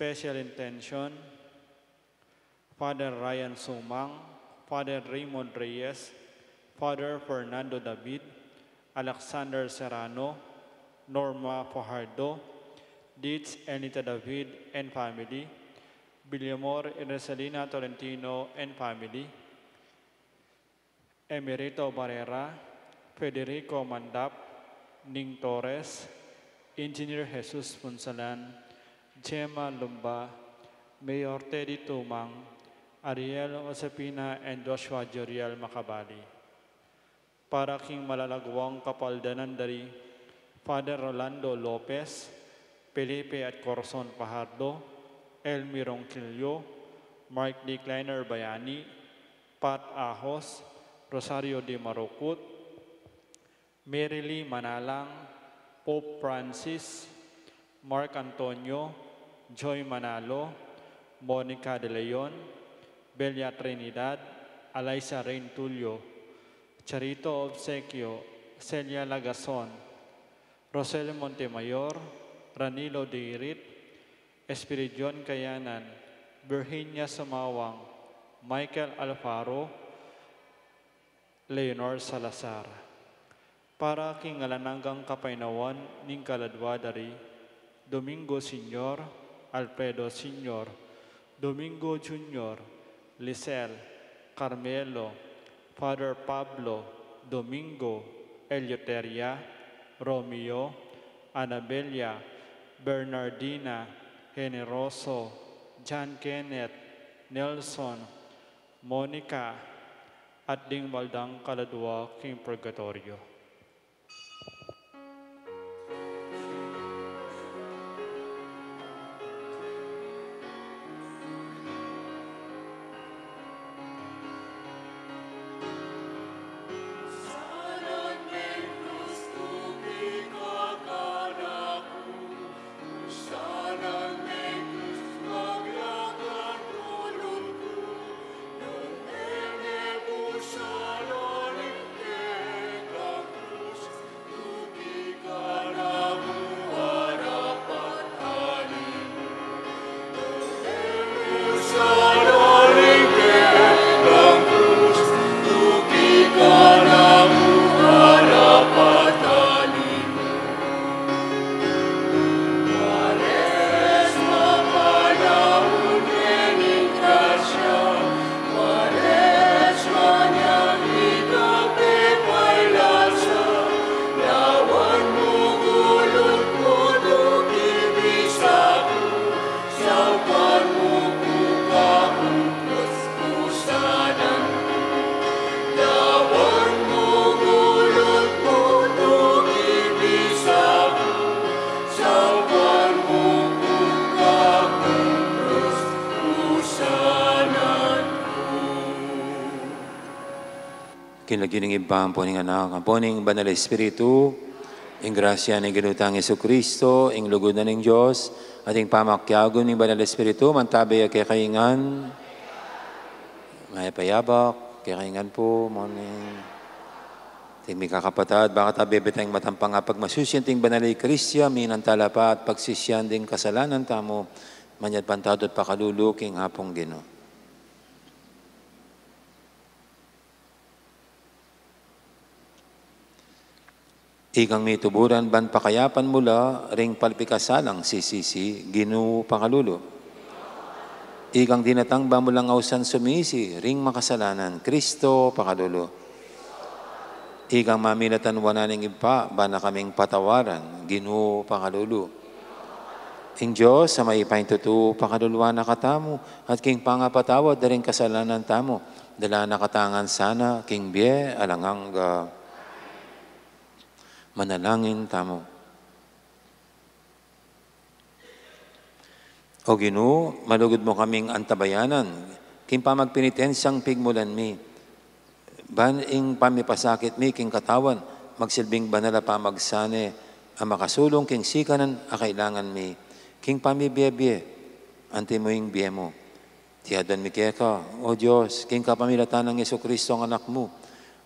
special intention, Father Ryan Sumang, Father Raymond Reyes, Father Fernando David, Alexander Serrano, Norma Fajardo, Dietz Elita David and family, Villamor Rosalina Tolentino and family, Emerito Barrera, Federico Mandap, Ning Torres, Engineer Jesus Punsalan, Gemma Lumba, Mayor Teddy Tumang, Ariel Osapina, and Joshua Joriel Macabali. Para king malalagwang kapaldanan dari, Father Rolando Lopez, Felipe at Corazon Fajardo, Elmi Ronquillo, Mark D. Kleiner Bayani, Pat Ahos, Rosario de Marucut, Mary Lee Manalang, Pope Francis, Mark Antonio, Joy Manalo, Monica De Leon, Belia Trinidad, Alaysa Rain Tulio, Charito Obsequio, Celia Lagason, Rosel Montemayor, Ranilo De Irit, Espiridion Kayanan, Virginia Sumawang, Michael Alfaro, Leonor Salazar. Para kingalananggang kapainawan ning kaladwa dari, Domingo Senior, Alfredo Senior, Domingo Junior, Lisel, Carmelo, Father Pablo, Domingo, Eleuteria, Romeo, Anabelia, Bernardina, Generoso, John Kenneth, Nelson, Monica, at ding baldang kaladwa king purgatorio. Kinagining ibang po ning anak, ang po ning Banal Espiritu, ing grasya ni ginutang Yesu Kristo, ing lugod na ning Diyos, ating pamakyagon ning Banal Espiritu, mantabay kay kaingan, may payabak, kay kaingan po, morning. Ting may kakapatad, baka tabi betang matampang pag masusyan ting Banal Kristya, minantala pa at pagsisyan ding kasalanan tamo, manyad pantado at pakaluluking hapong Ginoo. Ikang may tuburan ban pakayapan mula ring palpikasalang sisisi Ginoo pakalulo. Ikang dinatang ba mulang ausan sumisi ring makasalanan Kristo pakalulo. Ikang maminatan wananing ipa ba na kaming patawaran Ginoo pakalulo. Ing Diyos sa may paintutu pakaluluan na katamo at king pangapatawad na ring kasalanan tamo dala nakatangan sana king biye alangang manalangin tamo. O Ginoo, malugod mo kaming antabayanan, king pamagpenitensyang pigmulan mi, ban ing pamipasakit mi king katawan, magsilbing banala pamagsane, ang makasulong king sikanan a kailangan mi, king pamibiyebye, ante mo ing biye mo. Tiyadan mi keka, O Diyos, king kapamilatan ng Yesu Kristo ang anak mo,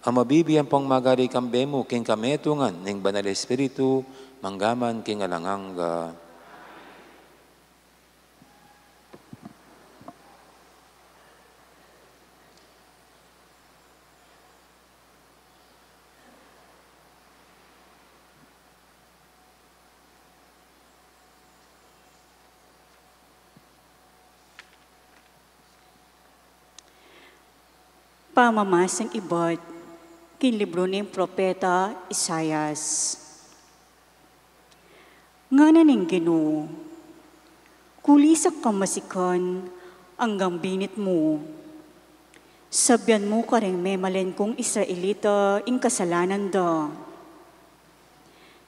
ang mabibiyan pong magari kambe mo, king kametungan, ning Banal Espiritu, manggaman king alangang Pamamasang iba't kinlibro ni Propeta Isayas. Nga naning Ginoo, kulisak kamasikan hanggang binit mo. Sabyan mo ka rin memalen kong Israelita ing kasalanan da.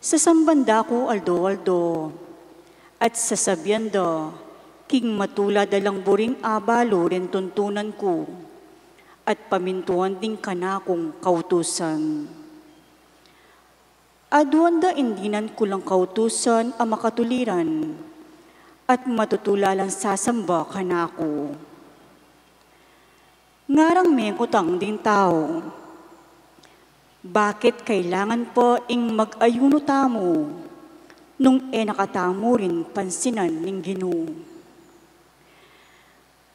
Sa sambanda ko aldo-aldo, at sasabyan da, king matula dalang buring abalo rin tuntunan ko, at pamintuan din ka na kong kautusan. Aduan da indinan ko lang kautusan ang makatuliran, at matutulalang sasamba ka na ako. Ngarang may utang din tao, bakit kailangan po ing mag-ayuno tamo, nung nakatamo rin pansinan ng Ginoo?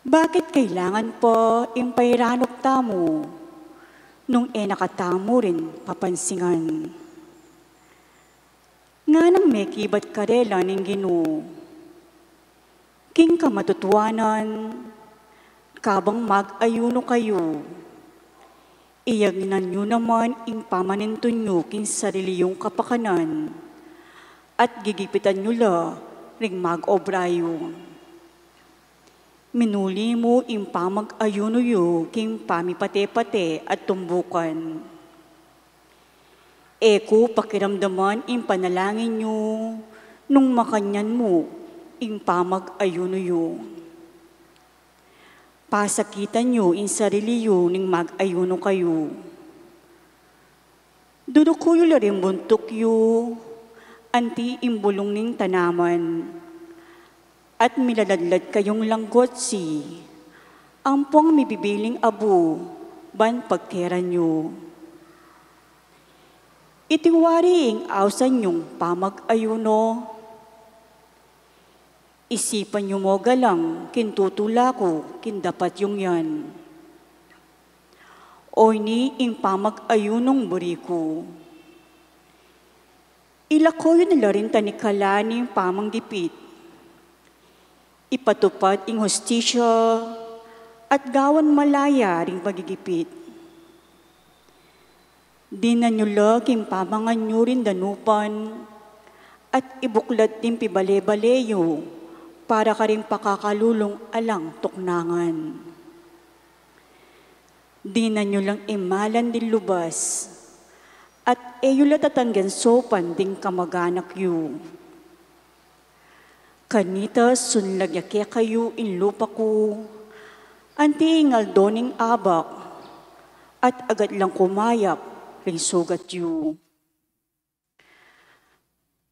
Bakit kailangan po ing pairanok tamo, nung nakatamo rin papansingan? Nga nang may kibat karela ng Ginoo, king ka matutuanan, kabang mag-ayuno kayo, iyagnan nyo naman ing pamaninton nyo king sarili yung kapakanan, at gigipitan nyo la ring mag-obrayo. Minuli mo ing pamag-ayuno yu king pamipate-pate at tumbukan. Eko pakiramdaman ing panalangin nyo nung makanyan mo ing pamag-ayuno yu. Pasakitan nyo ing sarili yu ning mag-ayuno kayo. Dudukuyo la rin buntok yu, anti imbulong ning tanaman, at milaladlad kayong langgot ampong mibibiling abu, ban pagkeran nyo. Itiwari ing awsan yung pamag-ayuno, isipan nyo mo galang kintutula ko kindapat yung yan. O ni ing pamag-ayunong buriko. Ilakoy nila rin tanikala ni pamanggipit. Ipatupad ing hostisya at gawan malaya ring pagigipit. Di na nyo laging pamangan nyo rin danupan at ibuklat din pibale-baleyo para ka rin pakakalulong alang tuknangan. Di na nyo lang imalan din lubas at eyula tatanggan sopan ding kamaganak yu. Kanita sunlagyakya kayo in lupa ko, anti ingal doning abak, at agad lang kumayak ring sugat yu.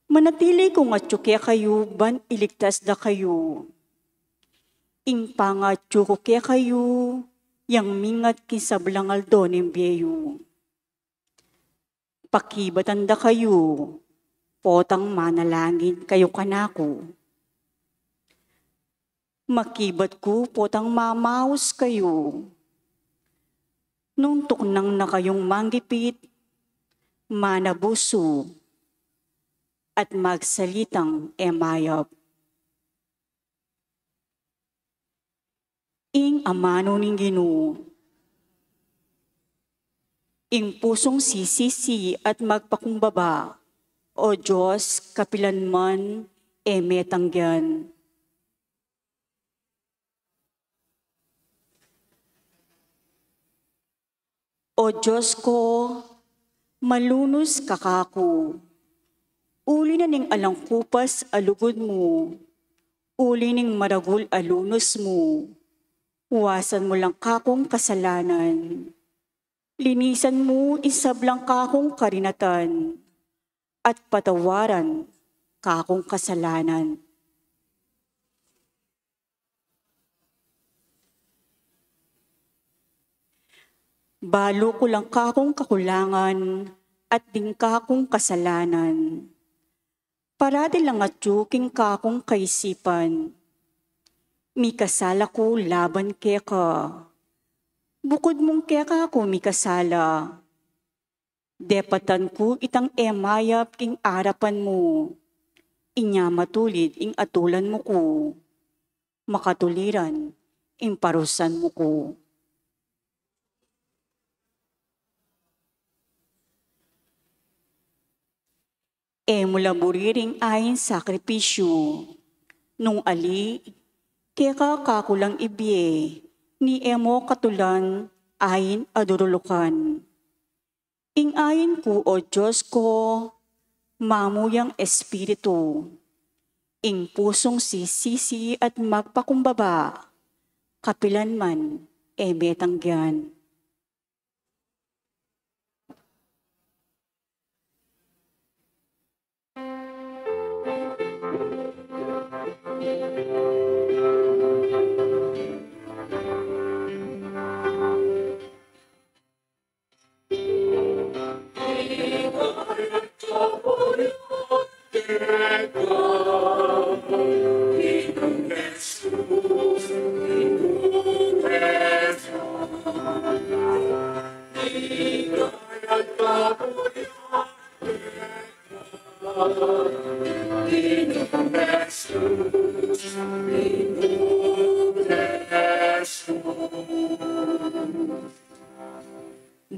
Manatili kung atyukya kayo, ban iligtas da kayo. Ing pangatyuko kya kayo, yang mingat kisablangal doning biyeyo. Pakibatan da kayo, potang manalangin kayo kanako. Makibat ko potang mamaus kayo. Nung tuknang na kayong manggipit, manabuso, at magsalitang emayap. Ing amano ning Ginoo, ing pusong sisisi at magpakumbaba, o Diyos kapilanman metanggan. O Diyos ko, malunos kakako, uli na ning alangkupas alugod mo, uli ning maragul alunos mo, huwasan mo lang kakong kasalanan, linisan mo isablang kakong karinatan, at patawaran kakong kasalanan. Balo ko lang kakong kakulangan at ding kakong kasalanan. Parati lang at yuking kakong kaisipan. Mikasala ko laban kaya ka. Bukod mong kaya ka ako mikasala. Depatan ko itang emayap king arapan mo. Inya matulid ing atulan mo ko. Makatuliran ing parusan mo ko. E mula buriring ayin sakripisyo, nung ali, kaya kakulang ibye, ni emo katulan ayin adurulukan. Ing ayin ko o Diyos ko, mamuyang espiritu, ing pusong sisisi at magpakumbaba, kapilanman e betanggan.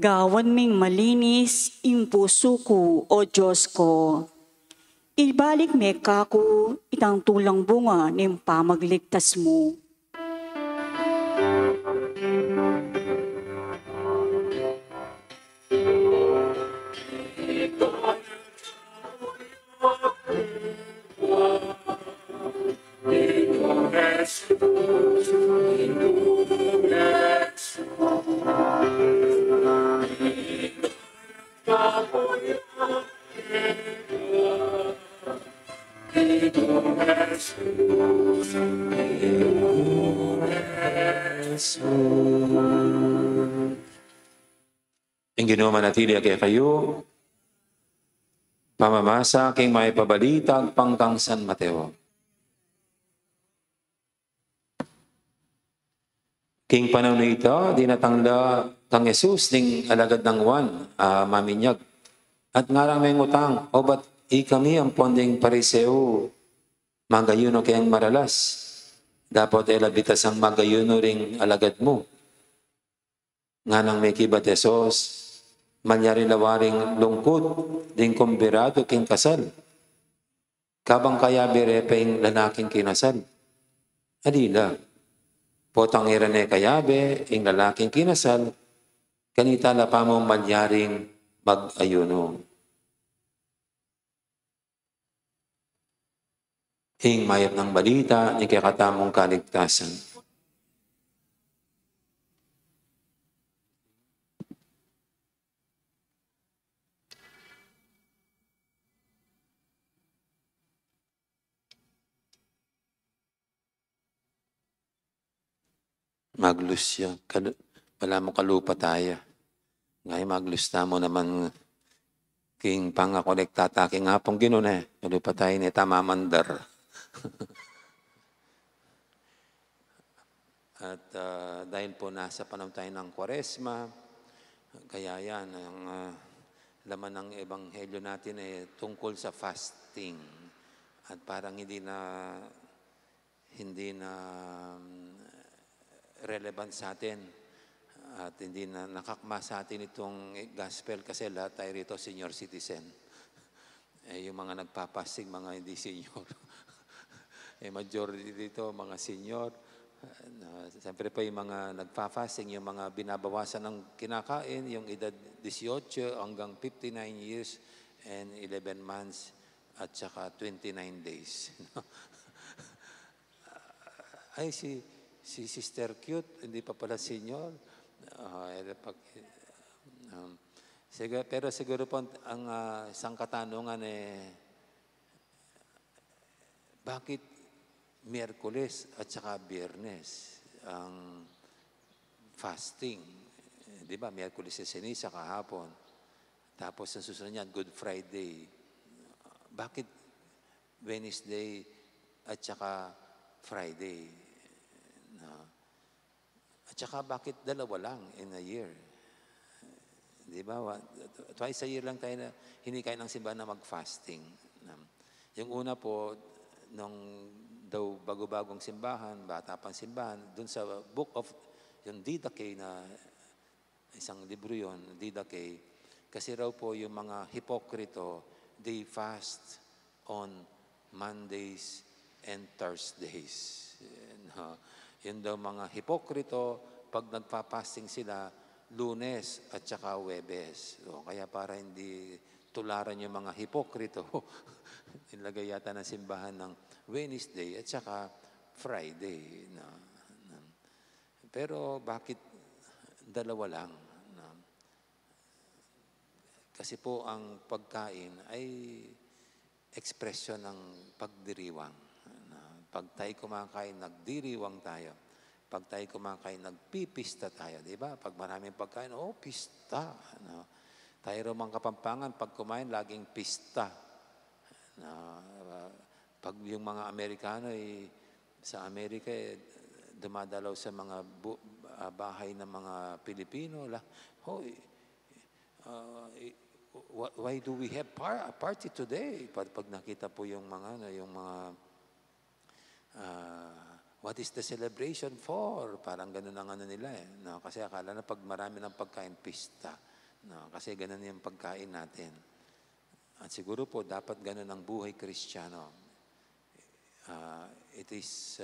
Gawan ming malinis ing puso ko, o Diyos ko. Ibalik me kako itang tulang bunga ng pamagligtas mo. Ang Ginoo manatili kay kayo, pamamasa king may pabalitag pangkang San Mateo. King panahon na ito, dinatangla kang Jesus ning alagad ng Juan, maminyag. At ngarang may ngutang, o ba't kami ang ponding pariseo, magayuno kayang maralas. Dapat elabitas ang magayuno ring alagad mo. Nga nang may kibat Jesus, manyari lawaring lungkot, ding kumbirado king kasal. Kabang kaya birepe ing lalaking kinasal. Adila, potang irane kayabe ing lalaking kinasal, kanita la pa mo manyaring mag-ayuno. Ing mayap ng balita ni kakatamong kaligtasan. Maglus siya. Wala mo kalupa tayo. Ngayon maglus na mo naman king pangakolekta king hapong ginon kalupa tayo ni tamamandar. At dahil po nasa panahon tayo ng Kwaresma, kaya yan, ang laman ng ebanghelyo natin ay tungkol sa fasting. At parang hindi na relevant sa atin at hindi na nakakma sa atin itong gospel kasi lahat tayo rito senior citizen. Yung mga nagpapasig, mga hindi senior. Majority dito, mga senior. Siyempre pa yung mga nagpapasing, yung mga binabawasan ng kinakain, yung edad 18 hanggang 59 years and 11 months at saka 29 days. Ay, si Sister Cute, hindi pa pala senior. Pero siguro po ang isang katanungan bakit Miyerkules at saka Biyernes ang fasting? Di ba? Miyerkules sa Ceniza kahapon. Tapos ang susunod niyan, Good Friday. Bakit Wednesday at saka Friday? At saka bakit dalawa lang in a year? Di ba? Twice a year lang tayo na hinikain ng simbahan na mag-fasting. Yung una po, nung daw bago-bagong simbahan, bata pang simbahan, dun sa book of, yung Didache na, isang libro yun, Didache, kasi raw po yung mga hipokrito, they fast on Mondays and Thursdays. No? Yun daw mga hipokrito, pag nagpa-fasting sila, Lunes at saka Huwebes. So, kaya para hindi tularan yung mga hipokrito, nilagay yata ng simbahan ng Wednesday at saka Friday. No? Pero bakit dalawa lang? No? Kasi po ang pagkain ay ekspresyon ng pagdiriwang. Pag tayo kumakain, nagdiriwang tayo. Pag tayo kumakain, nagpipista tayo. Di ba? Pag maraming pagkain, pista. No? Tayo romang Kapampangan, pag kumain, laging pista. No? Pag yung mga Amerikano, sa Amerika, dumadalaw sa mga bahay ng mga Pilipino. Why do we have a party today? Pag nakita po yung mga what is the celebration for? Parang ganun ang nila No? Kasi akala na pag marami ng pagkain, pista. No? Kasi ganun yung pagkain natin. At siguro po, dapat ganun ang buhay Kristiyano. It is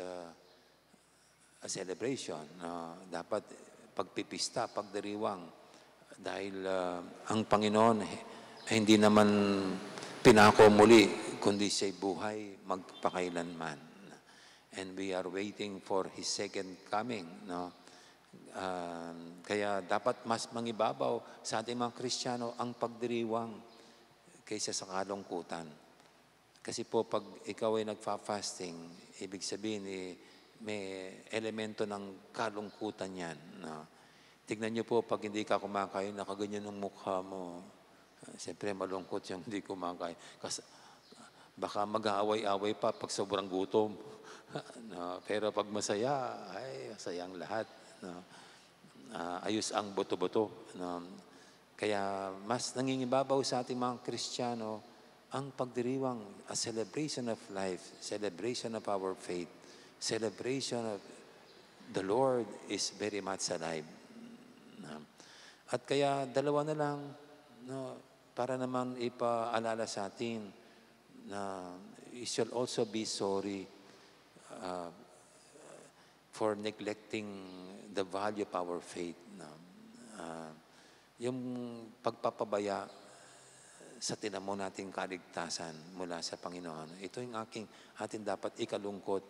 a celebration. Dapat pagpipista, pagdiriwang. Dahil ang Panginoon hindi naman pinako muli, kundi siya'y buhay magpakailanman. And we are waiting for His second coming. No? Kaya dapat mas mangibabaw sa ating mga Kristiyano ang pagdiriwang kaysa sa kalungkutan. Kasi po pag ikaw ay nagfa-fasting, ibig sabihin may elemento ng kalungkutan yan. No? Tignan niyo po, pag hindi ka kumakain, nakaganyan ang mukha mo. Siyempre, malungkot yung hindi kumakain. Kasi baka mag-aaway-away pa pag sobrang gutom. No? Pero pag masaya, ay, masayang lahat. No? Ayos ang buto-buto. No? Kaya mas nangingibabaw sa ating mga Kristiyano ang pagdiriwang, a celebration of life, celebration of our faith, celebration of the Lord is very much alive. At kaya dalawa na lang para naman ipaalala sa atin na we should also be sorry for neglecting the value of our faith. Yung pagpapabaya sa tinamo nating kaligtasan mula sa Panginoon. Ito yung atin dapat ikalungkot.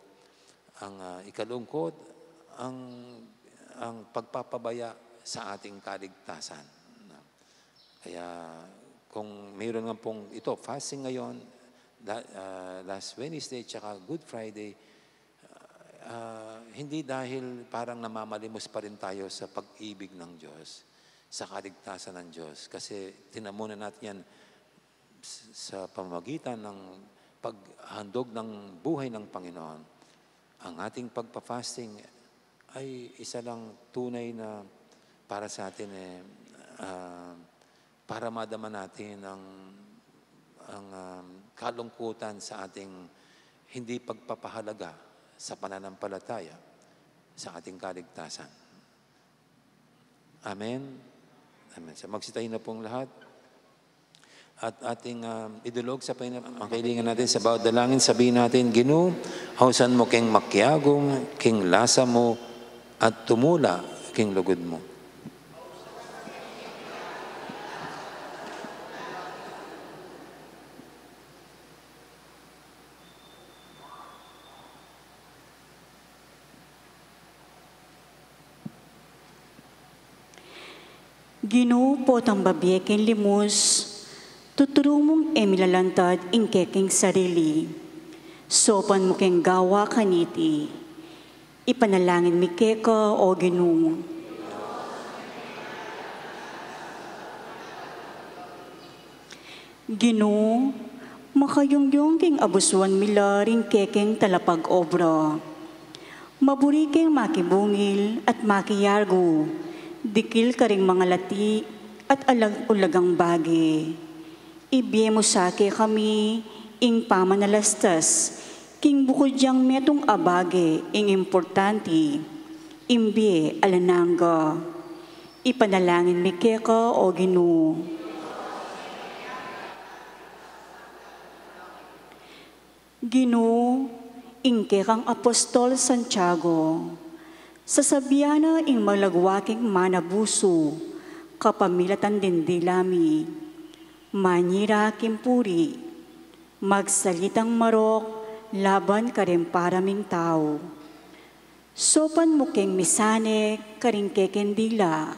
Ang pagpapabaya sa ating kaligtasan. Kaya kung mayroon nga pong ito, fasting ngayon, last Wednesday, tsaka Good Friday, hindi dahil parang namamalimos pa rin tayo sa pag-ibig ng Diyos, sa kaligtasan ng Diyos. Kasi tinamunan natin yan sa pamamagitan ng paghandog ng buhay ng Panginoon. Ang ating pagpa-fasting ay isa lang tunay na para sa atin para madama natin ang kalungkutan sa ating hindi pagpapahalaga sa pananampalataya sa ating kaligtasan. Amen? Amen. So magsitahin na pong lahat. At ating idulog sa pangkailangan natin sa bawat dalangin, sabihin natin, Ginoo, hausan mo king makyagong, king lasa mo, at tumula king lugod mo. Ginoo po tang babiyeken limus, tuturo mong emilalantad ingkeking sarili. Sopan mo keng gawa kaniti. Ipanalangin mi keka o Ginoo. Ginoo, makayongyong king abusuan mila ring kekeng talapag obra. Maburi keng makibungil at makiyargo. Dikil karing mga lati at ulagang bagi. Ibiye mo sake kami ing pamanalastas, king bukod diyang metong abage ing importante, imbiye alananga. Ipanalangin mi keka o Ginoo. Ginoo, ingke kang Apostol Santiago, sasabiana ing malagwaking manabuso, kapamilatan din dilami, manyira kimpuri, magsalitang marok, laban karing paraming tao. Sopan mo keng misane, karing kekendila,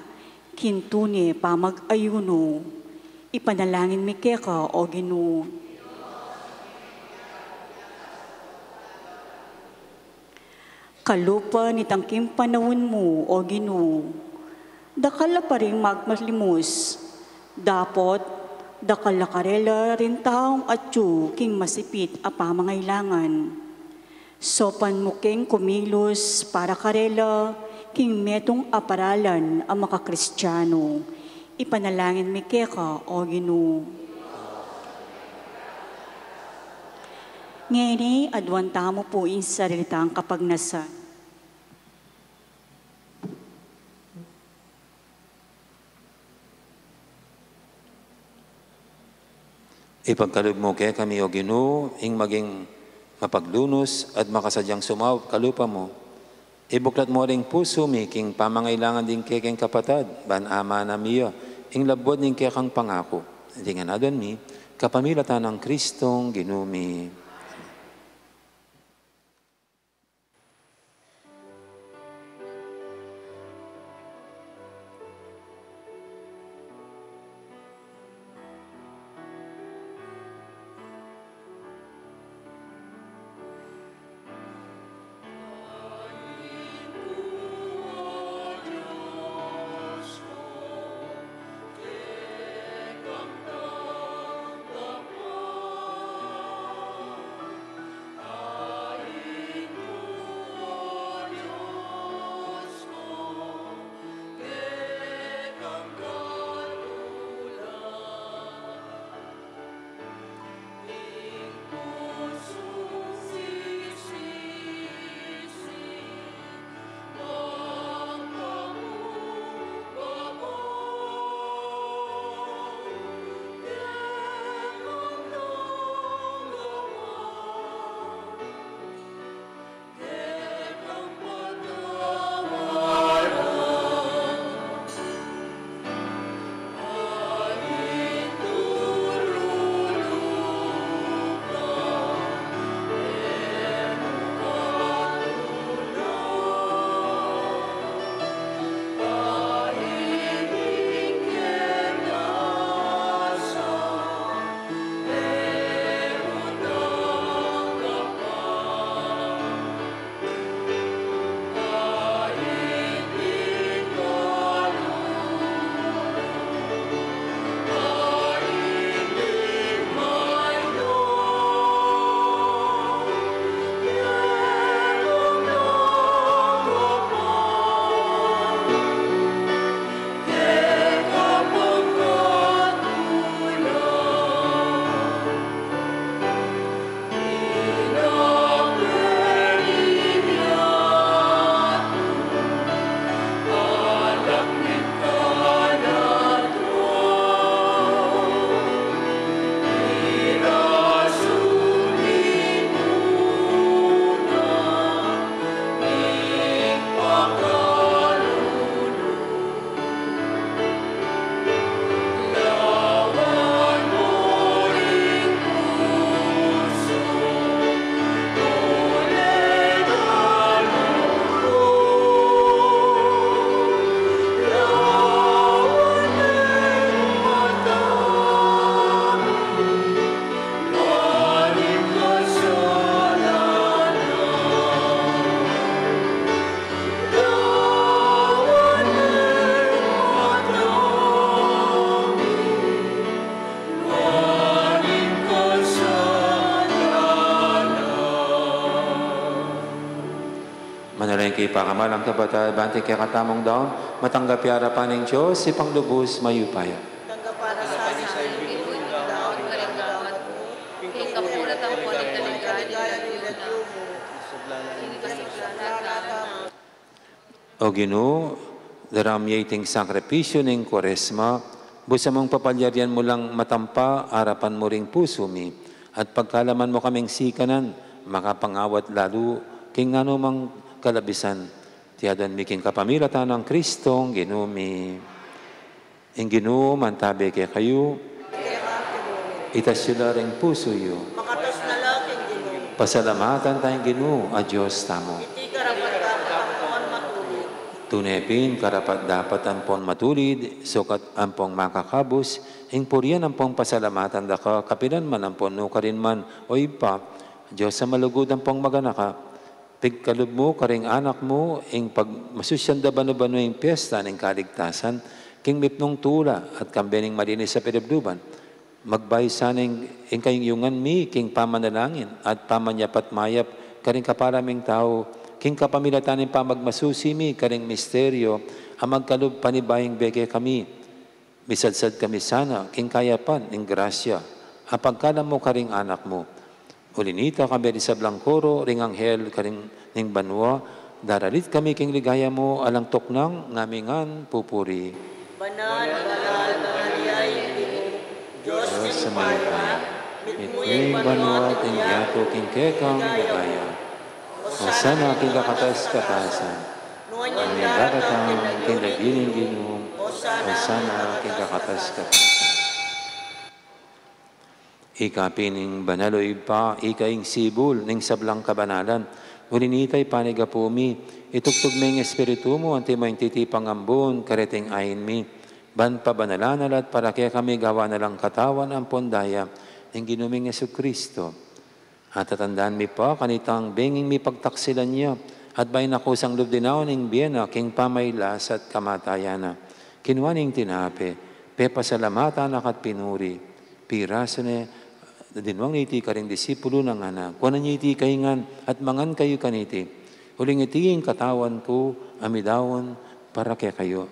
kintune pamag-ayuno, ipanalangin mi keka o Ginoo. Kalupa ni tangking panahon mo, o Ginoo. Dakala pa rin magmalimus. Dapat, dakala karela rin taong atyo king masipit a pamangailangan. Sopan mo king kumilos para karela king metong aparalan ang makakristyano. Ipanalangin mi keka, o Ginoo. Ngeni, adwanta mo po in sarilitang kapagnasan. Ipagkaloob mo kay kami, o Ginoo, ing maging mapaglunos at makasadyang sumawap kalupa mo. Ibuklat mo ring puso mi, king pamangailangan din kay king kapatad, ban ama na miya, ing labod ning kay kang pangako. Hindi nga nadon mi, kapamilatan ng Kristong Ginoo mi. Manalangin kay pakamalang kabataan, bante kay katamong daon, matanggap yara pa ng Diyos, si Panglubos mayupaya. Tanggap para sa akin sa ibigin ng daon, kalingkamat mo, kay kapulat ang kulit kalinggaya nila Diyo mo, O Ginoo, daramyating sakripisyo ng Kwaresma, busa mong papalyarian mo lang matampa, arapan mo ring puso mi, At pagkalaman mo kaming sikanan, makapangawat lalo, king anumang kalabisan, tiyadan mi king kapamilatan ng Kristong ginumi. Ing Ginoo mantabi kay kayo, itas sila ring puso yu. Makatas na laking Ginoo. Pasalamatan tayong Ginoo, a Diyos tamo. Iti karapat-dapat ampon matulid. Tunepin, karapat dapat ampon matulid, sukat ampong makakabos, ing purian ampong pasalamatan da ka, kapilan man ampon no karin man, o ipa, Diyos sa malugod ampong maganaka, pigkalub mo, karing anak mo, ing pag masusyanda bano-bano yung piyesta ng kaligtasan, king mipnong tula at kambening malinis sa pinabduban, magbay saning ing kayungan mi, king pamanalangin, at pamanyapat mayap, karing kaparaming tao, king kapamilatan ng pamagmasusimi, karing misteryo, ang magkalub panibaying beke kami, misadsad kami sana, king kayapan, ing grasya, apagkalam mo karing anak mo, ulinita kami sa Blancoro, ring anghel, karing ning banwa, daralit kami king ligaya mo, alang toknang, ngamingan, pupuri. Banal, banal, banaliyay, Ginoo. Diyos Sa ng mga para, mitmuyang banwa, king yato, king kekang ligaya. O sana king kakatas-katasan, Nuwan ang yung nilaratang daratang king nagiling ginum, O o sana king kakatas-katasan. Ikapining banaloy pa, ikaing sibul, ning sablang kabanalan, ulinitay panigapumi, itugtog may espiritu mo, anti mo yung titipang ambon, kareting ayin mi, ban pabanalanalat, para kaya kami gawa na lang katawan ang pondaya, ng ginuming Jesucristo. At tatandaan mi pa, kanitang benging mi pagtaksilan niya, at bay nakusang lubdinaw ng biyena, king pamaylas at kamatayana. Kinwaning tinape, pepasalamatan akat pinuri, piraso ne, dinwang iti karing disipulo ng anak, kuwanan niya iti kaingan, at mangan kayo kaniti, huling itiing katawan ko, amidawon, para kaya kayo.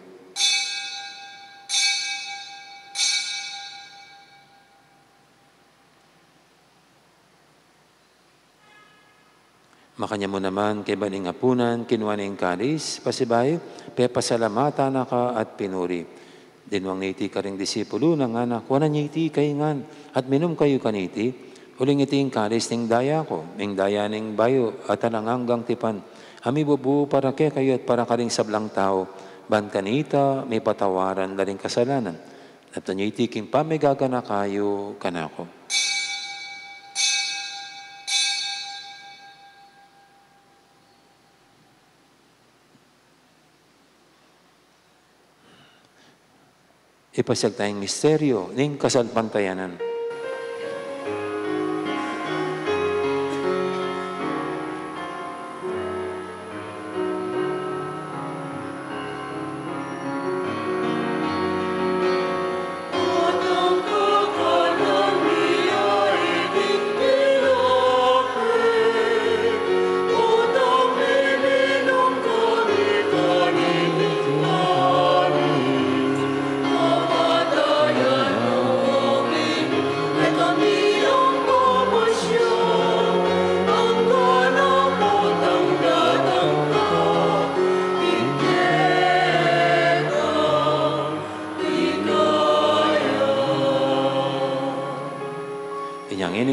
Makanya mo naman kay baning apunan, kinwaning kalis, pasibay, pepasalamatan ka at pinuri. Dinwang niti karing disipulo ng anak, kuwanan niya iti kaingan, at minum kayo kaniti, huling iting kalis ning daya ko, ning daya ning bayo, at ananganggang tipan, ami bubu para kaya kayo at para karing sablang tao, ban kanita, may patawaran laring kasalanan, at niya iti king pamigagana kayo kanako. Ipasag tayong misteryo ning kasalpantayanan.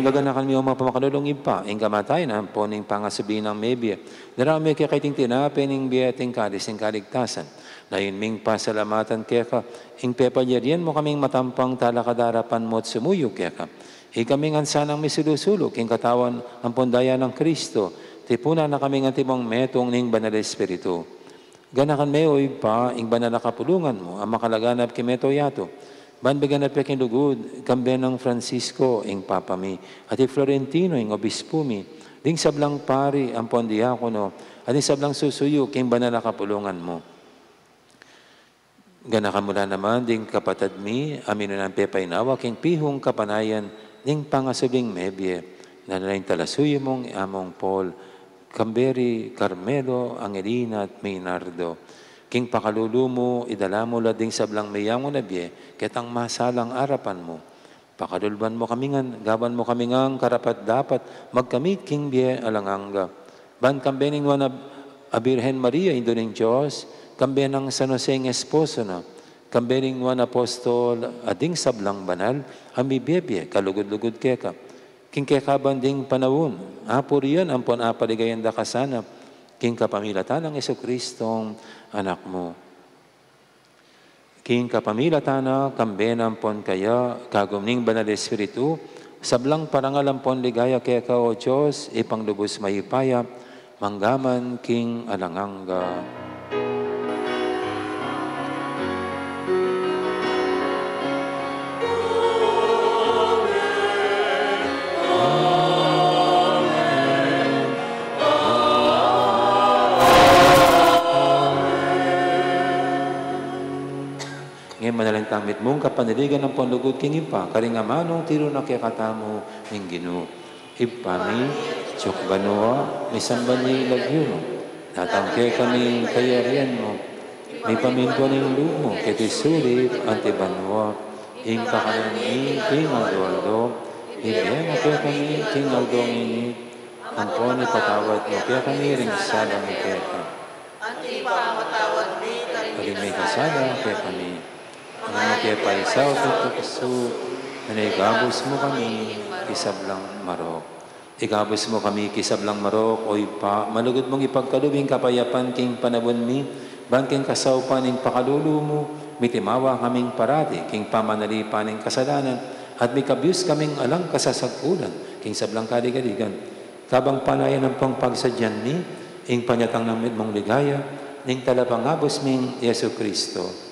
Gaganakan mo mga pamakalulong ipa, ing kamatayan ang poning pangasubi ng mebya. Darami kaya kaiting tinape ning biyating kalis ing kaligtasan. Dayon ming pasalamatan kaya ka, ing pepalyarian mo kaming matampang talakadarapan mo at sumuyo kaya ka. Ikaming ansanang misilusulok, ing katawan ang pondaya ng Kristo, tipuna na kaming antimong metong ning banal espiritu. Ganakan meo ipa, ing banal na kapulungan mo, ang makalaganap kimeto yato. Banbigan at peking lugod, kamben ng Francisco, ing Papa mi, at Florentino, ing Obispo mi, ding sablang pari, ang pondiakono, at ding sablang susuyo, king banal na kapulungan mo. Ganakan mula naman, ding kapatad mi, amino ng pepaynawa, king pihong kapanayan, ding pangasubing mebye, na nalaing talasuyo mong among Paul, Camberi, Carmelo, Angelina, at Maynardo. King pakalulu mo, idala mo lading sablang mayang nabye, ketang masalang arapan mo. Pakalulban mo kamingan, gaban mo kamingang karapat dapat, magkamit king biye alanganga. Ban kambening wana Abirhen Maria, indo ng Diyos, kambenang San Jose ng esposo na, kambening wana apostol, ading sablang banal, amibiyebye, kalugod-lugod keka. king kekabanding panawon, apuriyan ampon apaligayan da kasana, king kapamilatan ng Jesucristong anak mo. King kapamilatana, kambenampon kaya, kagumning banal Espiritu, sablang parangalampon ligaya kaya ka o Diyos, ipanglubos mayipaya, manggaman king alanganga. Ngayon manalang tamit mong kapanaligan ng panlugod king ipa, karingamanong tiro na kaya katamo ng Ginoo. Ipami, tsukbanua, may sambani lagyuno. Natangke kami kayarian mo. May paminto ng loob mo, kitisuri, antibanua. Ing kakanani, king aldo-aldo. Ibiyang kaya kami, king aldo ngini. Ampon ipatawad mo, kaya kami rin salang kaya ka. Pag may kasala, kaya kami. Ang kaya paisaw at kaso, nanigabos mo kami, kisablang marok. Igabos mo kami, kisablang marok, o ipa, malugod mong ipagkalubing kapayapan king panabon mi, bangking kasaw paning pakalulu mo, mitimawa kaming parati, king pamanalipan ng kasalanan, at may kabyus kaming alang kasasagkulan, king sablang kaligaligan. Kabang panayan ng pangpagsadyan ni, ing panyatang namit mong ligaya, ning talapangabos ming Yesu Kristo.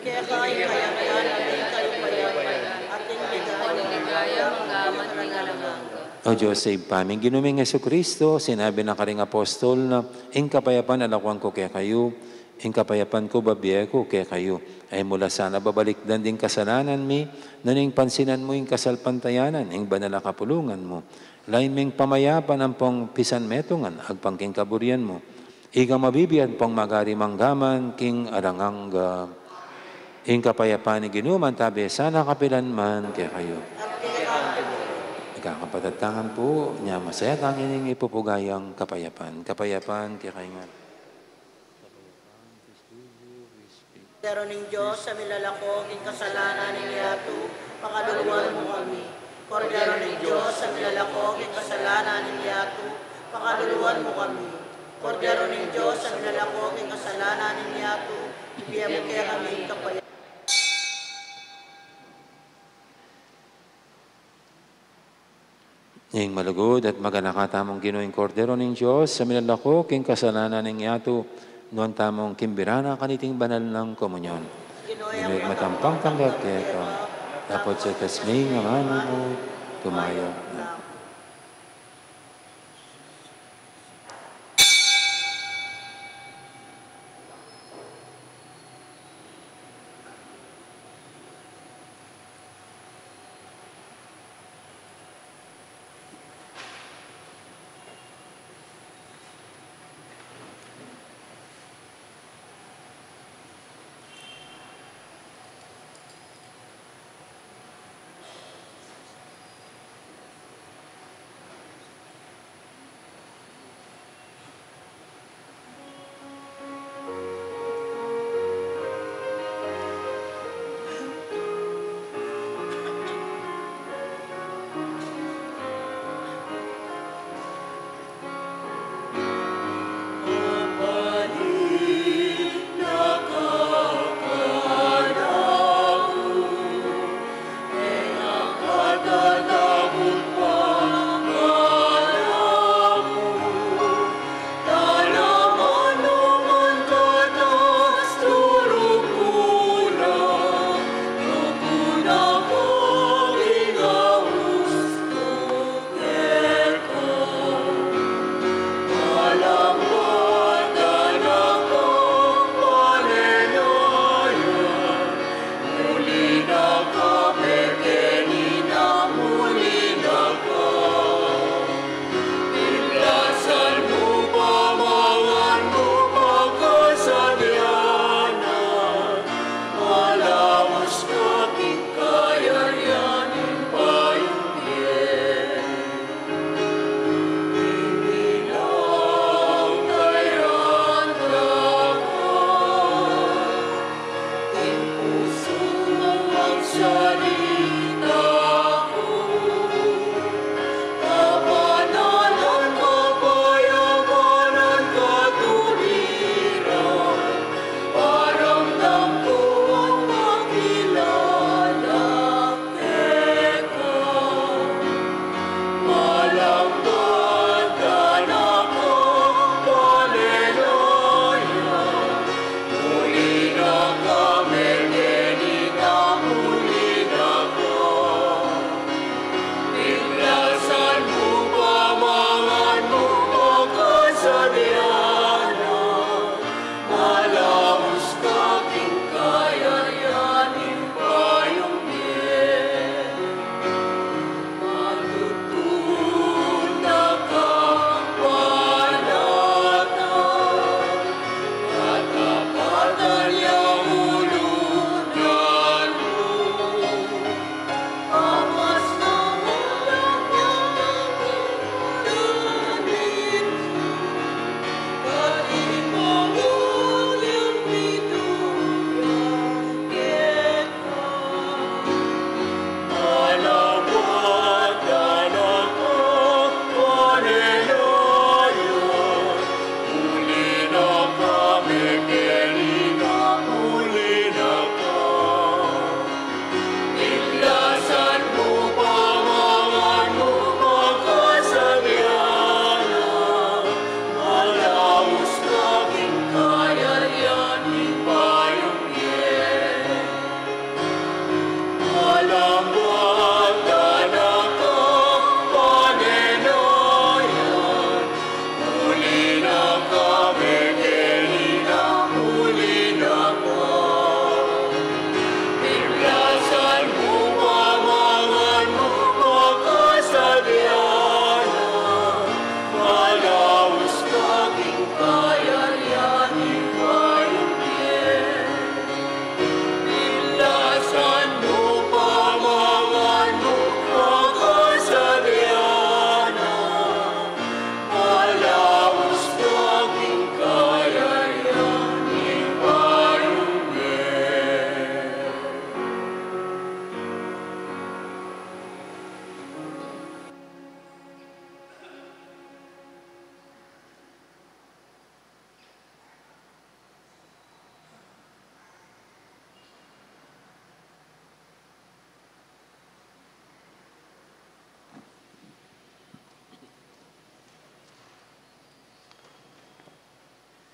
Kaya kayo kayayan, ating kayo payayan, ating ligaya, manggaman ng alanganga. O Diyos, sa ipaming ginuming Yesu Kristo, sinabi na karing apostol na, ing kapayapan alakwang ko kaya kayo, ing kapayapan ko babiye ko kaya kayo, ay mula sana babalikdan din kasalanan mi, naning pansinan mo ing kasalpantayanan, ing banala kapulungan mo, lain ming pamayapan ang pong pisan metungan, agpangking kaburian mo, iga mabibiyan pong magari manggaman, king aranganga. Ing kapayapan ni Ginuman tabi, sana kapilan man kaya kayo. Nagkakapatatangan po, niya masaya tangin ipupugayang kapayapan. Kapayapan kaya kayo nga. Pero ng Diyos sa milalako, king kasalanan ng yato, pakaluluan mo kami. Kordero ng Diyos sa milalako, king kasalanan ng yato, pakaluluan mo kami. Kordero ng Diyos sa milalako, king kasalanan ng yato, ibiyam mo kaya kami kapayapan. Ing malugod at maganakatamong Ginoong Kordero ng Diyos, sa milalako, king kasalanan ng yato, noon tamong kimbirana kaniting banal ng komunyon. Ginawag matampang tanggap kaya ka, tapos sa tasmay nga mano mo, tumayo na.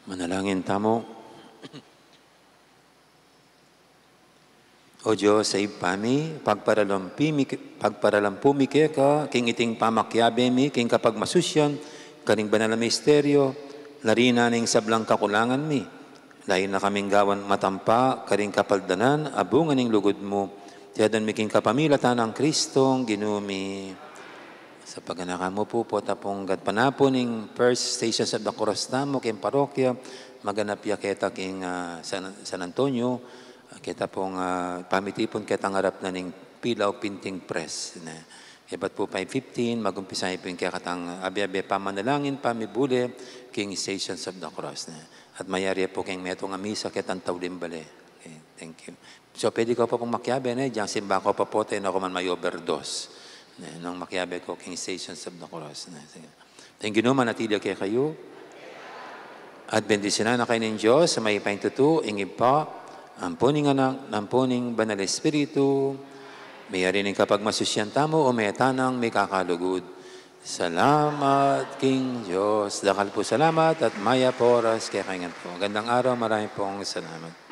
Manalangin tamo. O Diyos, sa ipami, pagparalampu mi ka, king iting pamakyabe mi, king kapag masusyan, karing banal na misteryo, larina ning sablang kakulangan mi. Lain na kaming gawan matampa, karing kapaldanan, abungan ning lugod mo. Tiyadan mi king kapamilatan ng Kristong ginumi. Sa paganaka mo po tapong gatpanapo ning First Stations of the Cross tamo, king parokya, maganap ya kita king San Antonio, kita pong pamitipon kitang harap na ning Pilaw Printing Press. Iba't po 5:15, mag-umpisa po yung katang abi-abi pamanalangin, pamibuli, king Stations of the Cross. At mayari po king metong misa kitang tawlimbale. Okay, thank you. So pwede ko pa pong makyabe na, diyang simba ko pa po tayo na ako man may overdose. Nang makyabe ko king Stations of the Cross. Thank you naman, natili kayo. At bendisyonan na kayo ng Diyos sa may paintutu, ingib pa, ampuning anak, ampuning banal espiritu, may arinig kapag masusyan tamo o may tanang may kakalugod. Salamat, King Diyos. Dakal po salamat at maya po oras kaya kaingan po. Gandang araw, marami pong salamat.